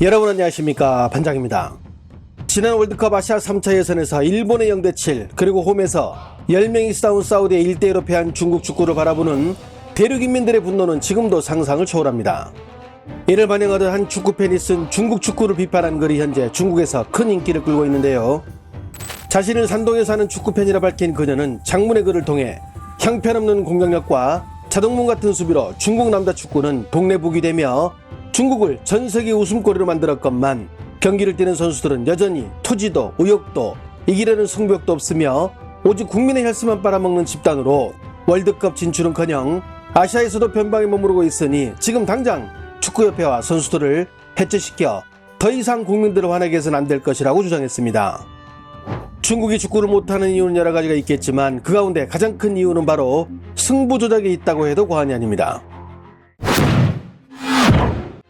여러분 안녕하십니까, 반장입니다. 지난 월드컵 아시아 3차 예선에서 일본의 0대7 그리고 홈에서 10명이 싸운 사우디에 1대1로 패한 중국 축구를 바라보는 대륙 인민들의 분노는 지금도 상상을 초월합니다. 이를 반영하던 한 축구팬이 쓴 중국 축구를 비판한 글이 현재 중국에서 큰 인기를 끌고 있는데요. 자신을 산동에 사는 축구팬이라 밝힌 그녀는 장문의 글을 통해 형편없는 공격력과 자동문 같은 수비로 중국 남자 축구는 동네 북이 되며 중국을 전세계 웃음거리로 만들었건만 경기를 뛰는 선수들은 여전히 투지도 의욕도 이기려는 승부욕도 없으며 오직 국민의 혈세만 빨아먹는 집단으로 월드컵 진출은커녕 아시아에서도 변방에 머무르고 있으니 지금 당장 축구협회와 선수들을 해체시켜 더 이상 국민들을 화나게 해서는 안 될 것이라고 주장했습니다. 중국이 축구를 못하는 이유는 여러 가지가 있겠지만 그 가운데 가장 큰 이유는 바로 승부 조작에 있다고 해도 과언이 아닙니다.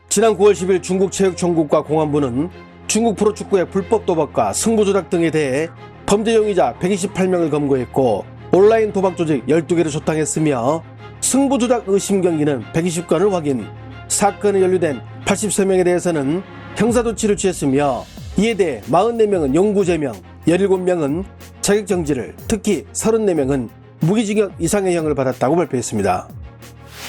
지난 9월 10일 중국체육총국과 공안부는 중국 프로축구의 불법 도박과 승부 조작 등에 대해 범죄 용의자 128명을 검거했고 온라인 도박 조직 12개를 소탕했으며 승부 조작 의심 경기는 120건을 확인, 사건에 연루된 83명에 대해서는 형사조치를 취했으며 이에 대해 44명은 영구제명, 17명은 자격정지를, 특히 34명은 무기징역 이상의 형을 받았다고 발표했습니다.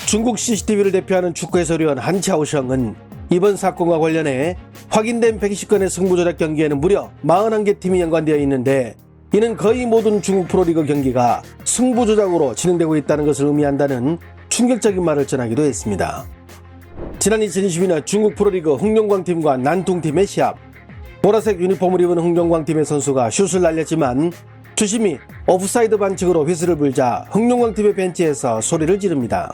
중국 CCTV를 대표하는 축구 해설위원 한차오성은 이번 사건과 관련해 확인된 120건의 승부조작 경기에는 무려 41개 팀이 연관되어 있는데 이는 거의 모든 중국 프로리그 경기가 승부조작으로 진행되고 있다는 것을 의미한다는 충격적인 말을 전하기도 했습니다. 지난 2022년 중국 프로리그 흑룡광팀과 난퉁팀의 시합, 보라색 유니폼을 입은 흑룡광팀의 선수가 슛을 날렸지만 주심이 오프사이드 반칙으로 휘슬을 불자 흑룡광팀의 벤치에서 소리를 지릅니다.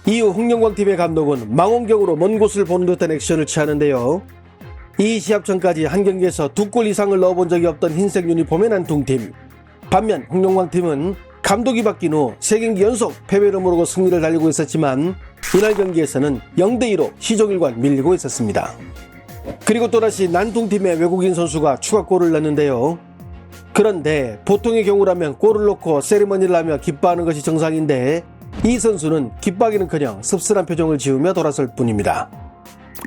이후 흑룡광팀의 감독은 망원경으로 먼 곳을 보는 듯한 액션을 취하는데요. 이 시합 전까지 한 경기에서 2골 이상을 넣어본 적이 없던 흰색 유니폼의 난퉁팀, 반면 흑룡광팀은 감독이 바뀐 후 3경기 연속 패배를 모르고 승리를 달리고 있었지만 이날 경기에서는 0대2로 시종일관 밀리고 있었습니다. 그리고 또다시 난퉁팀의 외국인 선수가 추가골을 넣는데요. 그런데 보통의 경우라면 골을 넣고 세리머니를 하며 기뻐하는 것이 정상인데 이 선수는 기뻐하기는커녕 씁쓸한 표정을 지으며 돌아설 뿐입니다.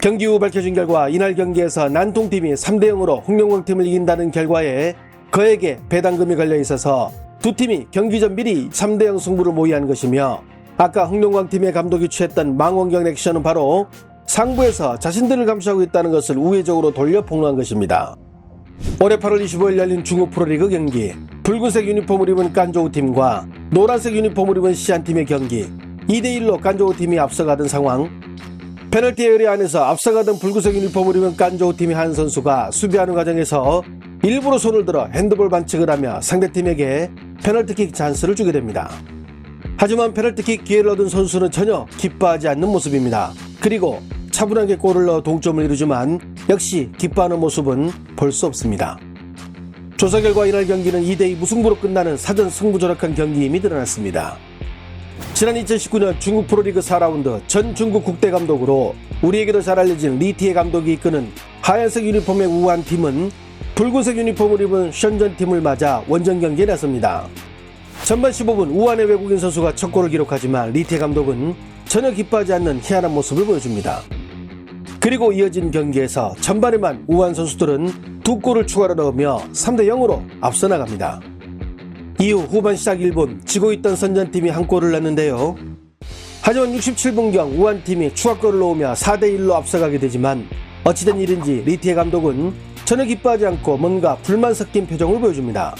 경기 후 밝혀진 결과 이날 경기에서 난퉁팀이 3대0으로 흑룡광팀을 이긴다는 결과에 그에게 배당금이 걸려 있어서 두 팀이 경기 전 미리 3대0 승부를 모의한 것이며 아까 흑룡광팀의 감독이 취했던 망원경 액션은 바로 상부에서 자신들을 감시하고 있다는 것을 우회적으로 돌려 폭로한 것입니다. 올해 8월 25일 열린 중국 프로리그 경기, 붉은색 유니폼을 입은 깐조우팀과 노란색 유니폼을 입은 시안팀의 경기, 2대1로 깐조우팀이 앞서가던 상황. 페널티 에어리어 안에서 앞서가던 붉은색 유니폼을 입은 깐조우팀의 한 선수가 수비하는 과정에서 일부러 손을 들어 핸드볼 반칙을 하며 상대팀에게 페널티킥 찬스를 주게 됩니다. 하지만 페널티킥 기회를 얻은 선수는 전혀 기뻐하지 않는 모습입니다. 그리고 차분하게 골을 넣어 동점을 이루지만 역시 기뻐하는 모습은 볼 수 없습니다. 조사 결과 이날 경기는 2대2 무승부로 끝나는 사전 승부조작한 경기임이 드러났습니다. 지난 2019년 중국 프로리그 4라운드 전 중국 국대 감독으로 우리에게도 잘 알려진 리티에 감독이 이끄는 하얀색 유니폼의 우한 팀은 붉은색 유니폼을 입은 션전 팀을 맞아 원정 경기에 나섭니다. 전반 15분 우한의 외국인 선수가 첫 골을 기록하지만 리티에 감독은 전혀 기뻐하지 않는 희한한 모습을 보여줍니다. 그리고 이어진 경기에서 전반에만 우한 선수들은 2골을 추가로 넣으며 3대0으로 앞서 나갑니다. 이후 후반 시작 1분 지고 있던 선전팀이 한 골을 넣는데요. 하지만 67분경 우한팀이 추가골을 넣으며 4대1로 앞서가게 되지만 어찌된 일인지 리티에 감독은 전혀 기뻐하지 않고 뭔가 불만 섞인 표정을 보여줍니다.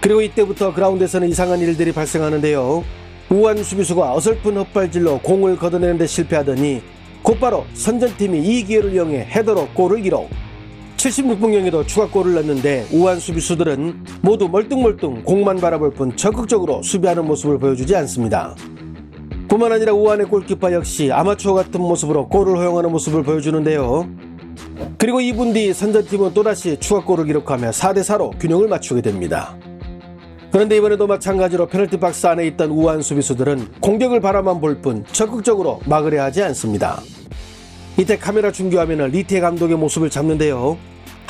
그리고 이때부터 그라운드에서는 이상한 일들이 발생하는데요. 우한 수비수가 어설픈 헛발질로 공을 걷어내는 데 실패하더니 곧바로 선전팀이 이 기회를 이용해 헤더로 골을 기록. 76분경에도 추가골을 넣는데 우한 수비수들은 모두 멀뚱멀뚱 공만 바라볼 뿐 적극적으로 수비하는 모습을 보여주지 않습니다. 뿐만 아니라 우한의 골키퍼 역시 아마추어 같은 모습으로 골을 허용하는 모습을 보여주는데요. 그리고 2분 뒤 선전팀은 또다시 추가골을 기록하며 4대4로 균형을 맞추게 됩니다. 그런데 이번에도 마찬가지로 페널티 박스 안에 있던 우한 수비수들은 공격을 바라만 볼 뿐 적극적으로 막으려 하지 않습니다. 이때 카메라 중계화면을 리티에 감독의 모습을 잡는데요.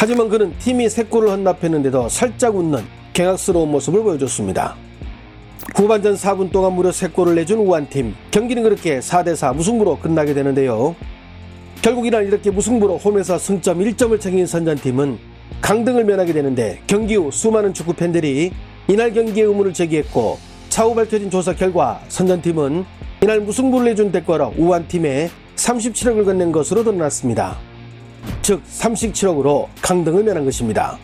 하지만 그는 팀이 3골을 헌납했는데도 살짝 웃는 경악스러운 모습을 보여줬습니다. 후반전 4분 동안 무려 3골을 내준 우한팀. 경기는 그렇게 4대4 무승부로 끝나게 되는데요. 결국 이날 이렇게 무승부로 홈에서 승점 1점을 챙긴 선전팀은 강등을 면하게 되는데, 경기 후 수많은 축구 팬들이 이날 경기에 의문을 제기했고, 차후 밝혀진 조사 결과 선전팀은 이날 무승부를 내준 대가로 우한팀에 37억을 건넨 것으로 드러났습니다. 즉 37억으로 강등을 면한 것입니다.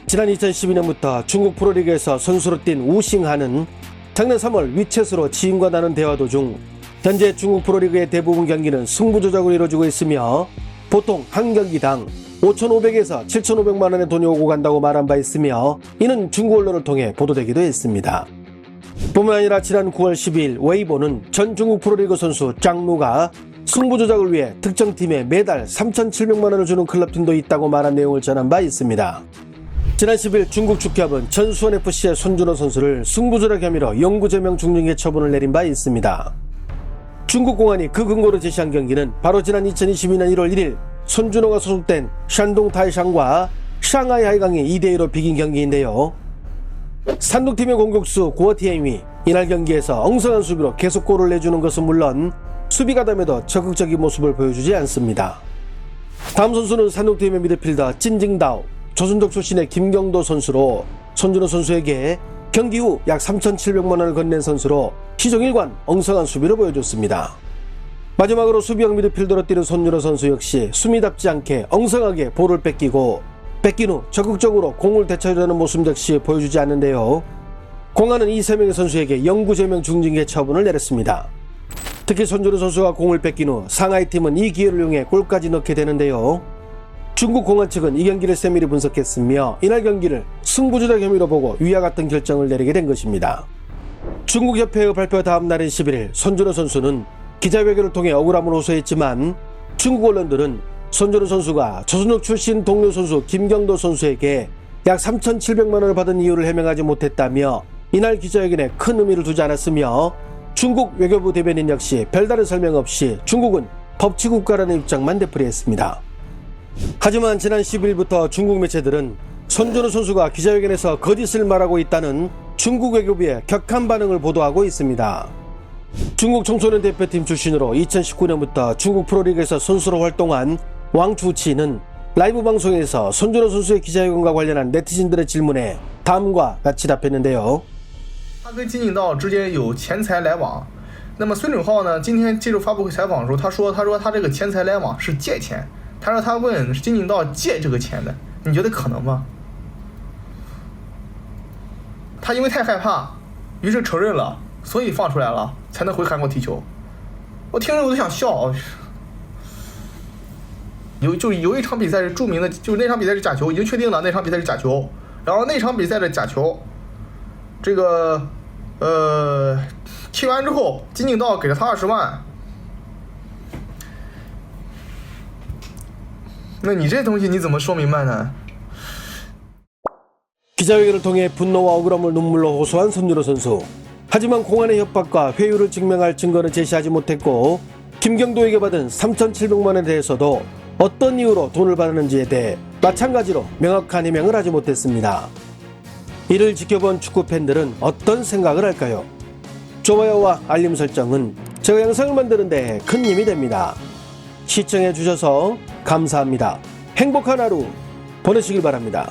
지난 2012년부터 중국 프로리그에서 선수로 뛴 우싱하는 작년 3월 위챗으로 지인과 나눈 대화 도중 현재 중국 프로리그의 대부분 경기는 승부 조작으로 이루어지고 있으며 보통 한 경기당 5,500에서 7,500만 원의 돈이 오고 간다고 말한 바 있으며, 이는 중국 언론을 통해 보도되기도 했습니다. 뿐만 아니라 지난 9월 12일 웨이보는 전 중국 프로리그 선수 짱루가 승부 조작을 위해 특정 팀에 매달 3,700만 원을 주는 클럽팀도 있다고 말한 내용을 전한 바 있습니다. 지난 10일 중국 축구협은 전 수원FC의 손준호 선수를 승부 조작 혐의로 영구제명 중징계 처분을 내린 바 있습니다. 중국 공안이 그 근거로 제시한 경기는 바로 지난 2022년 1월 1일 손준호가 소속된 샨동 타이샹과 샹하이 하이강이 2대2로 비긴 경기인데요. 산둥팀의 공격수 고어티엠이 이날 경기에서 엉성한 수비로 계속 골을 내주는 것은 물론 수비 가담에도 적극적인 모습을 보여주지 않습니다. 다음 선수는 산둥팀의 미드필더 찐징다오, 조선족 출신의 김경도 선수로 손준호 선수에게 경기 후 약 3,700만 원을 건넨 선수로 시종일관 엉성한 수비를 보여줬습니다. 마지막으로 수비형 미드필더로 뛰는 손준호 선수 역시 수미답지 않게 엉성하게 볼을 뺏긴 후 적극적으로 공을 되찾으려는 모습 역시 보여주지 않는데요. 공안은 이 3명의 선수에게 영구제명 중징계 처분을 내렸습니다. 특히 손준호 선수가 공을 뺏긴 후 상하이 팀은 이 기회를 이용해 골까지 넣게 되는데요. 중국 공안 측은 이 경기를 세밀히 분석했으며 이날 경기를 승부조작 혐의로 보고 위와 같은 결정을 내리게 된 것입니다. 중국 협회의 발표 다음 날인 11일 손준호 선수는 기자회견을 통해 억울함을 호소했지만, 중국 언론들은 손준호 선수가 조선족 출신 동료 선수 김경도 선수에게 약 3,700만 원을 받은 이유를 해명하지 못했다며 이날 기자회견에 큰 의미를 두지 않았으며, 중국 외교부 대변인 역시 별다른 설명 없이 중국은 법치국가라는 입장만 되풀이했습니다. 하지만 지난 10일부터 중국 매체들은 손준호 선수가 기자회견에서 거짓을 말하고 있다는 중국 외교부의 격한 반응을 보도하고 있습니다. 중국 청소년 대표팀 출신으로 2019년부터 중국 프로리그에서 선수로 활동한 왕주치는 라이브 방송에서 손준호 선수의 기자회견과 관련한 네티즌들의 질문에 다음과 같이 답했는데요. 他跟金敬道之间有钱财来往，那么孙准浩呢？今天接受发布会采访的时候，他说他这个钱财来往是借钱，他说他问金敬道借这个钱的，你觉得可能吗？他因为太害怕，于是承认了，所以放出来了，才能回韩国踢球。我听着我都想笑。有一场比赛是著名的，就是那场比赛是假球，已经确定了那场比赛是假球，然后那场比赛的假球，这个踢完之后，金敬道给了他20万。那你这东西你怎么说明白呢？ 기자회견을 통해 분노와 억울함을 눈물로 호소한 손준호 선수. 하지만 공안의 협박과 회유를 증명할 증거는 제시하지 못했고, 김경도에게 받은 3,700만 원에 대해서도 어떤 이유로 돈을 받았는지에 대해 마찬가지로 명확한 해명을 하지 못했습니다. 이를 지켜본 축구 팬들은 어떤 생각을 할까요? 좋아요와 알림 설정은 제가 영상을 만드는 데 큰 힘이 됩니다. 시청해 주셔서 감사합니다. 행복한 하루 보내시길 바랍니다.